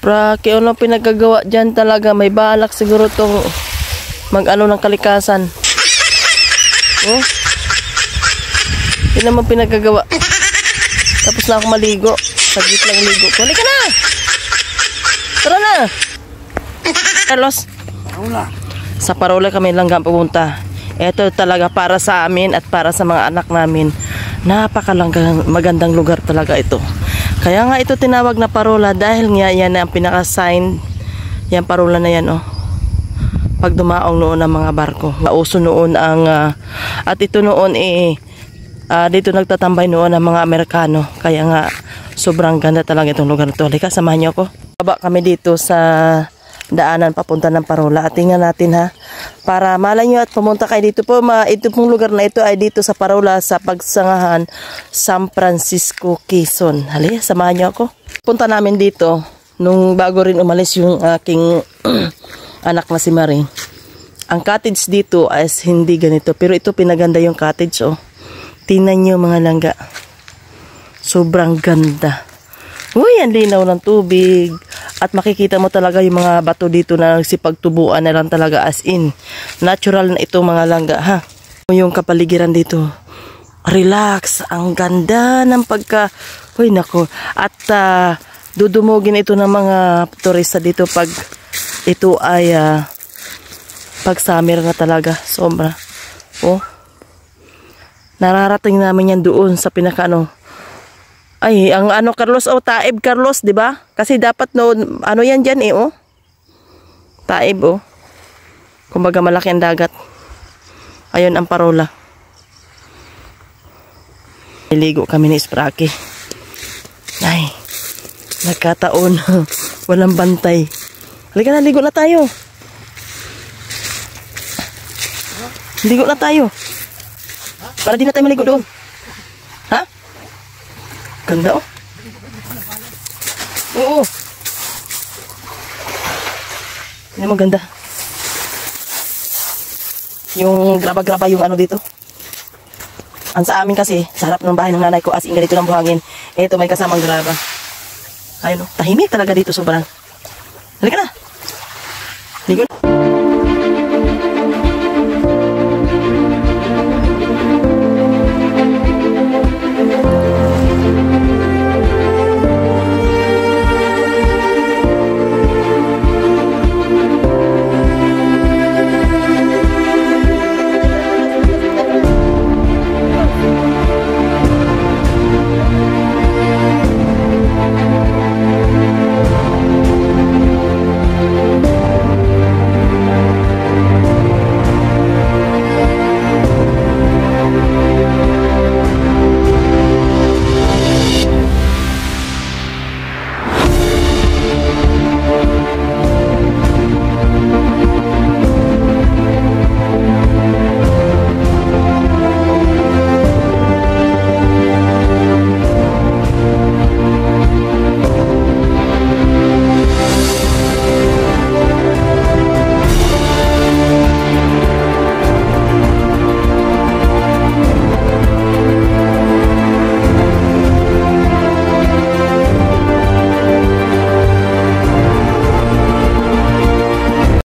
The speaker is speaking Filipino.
Praki, ano pinagagawa dyan talaga? May balak siguro tong mag-ano ng kalikasan. Oh? Yun naman pinagagawa. Tapos na ako maligo. Saglit lang ligo ko. Halika na! Tara na! Carlos? Sa Parola kami langgang pupunta. Ito talaga para sa amin at para sa mga anak namin. Napakalanggang magandang lugar talaga ito. Kaya nga ito tinawag na Parola dahil nga yan ang pinaka-sign. Yan Parola na yan oh. Pag dumaong noon ang mga barko. Nauso noon ang at ito noon dito nagtatambay noon ang mga Amerikano. Kaya nga sobrang ganda talaga itong lugar ito. Halika, samahan niyo ako. Baba kami dito sa daanan papunta ng Parola at tingnan natin ha. Para malay nyo at pumunta kayo dito po. Ito pong lugar na ito ay dito sa Parola sa Pagsangahan, San Francisco, Quezon. Halika, samahan nyo ako. Punta namin dito nung bago rin umalis yung aking anak na si Marie. Ang cottage dito ay hindi ganito. Pero ito pinaganda yung cottage oh. Tingnan nyo mga langga. Sobrang ganda. Uy, ang linaw ng tubig. At makikita mo talaga yung mga bato dito na nagsipagtubuan na lang talaga as in. Natural na ito mga langga ha. Yung kapaligiran dito. Relax. Ang ganda ng pagka... Uy, nako. At dudumugin ito ng mga turista dito pag ito ay pag summer na talaga. Sobra. Oh. Nararating namin yan doon sa pinaka ano. Ay, ang ano Carlos, oh, Taib Carlos, 'di ba? Kasi dapat no ano yan diyan oh. Taib oh. Kumbaga malaki ang dagat. Ayun ang Parola. Niligo kami ni Spraki. Ay, nagkataon. Walang bantay. Halika na, ligo na tayo. Ligo na tayo. Para di na tayo maligo doon. Ha? Ganda oh. Oo. Hindi mo ganda. Yung graba-graba yung ano dito. Ang sa amin kasi, sa harap ng bahay ng nanay ko, as in ganito ng buhangin. Ito may kasamang graba. Ayun oh, tahimik talaga dito sobrang. Halika na. Ligo na.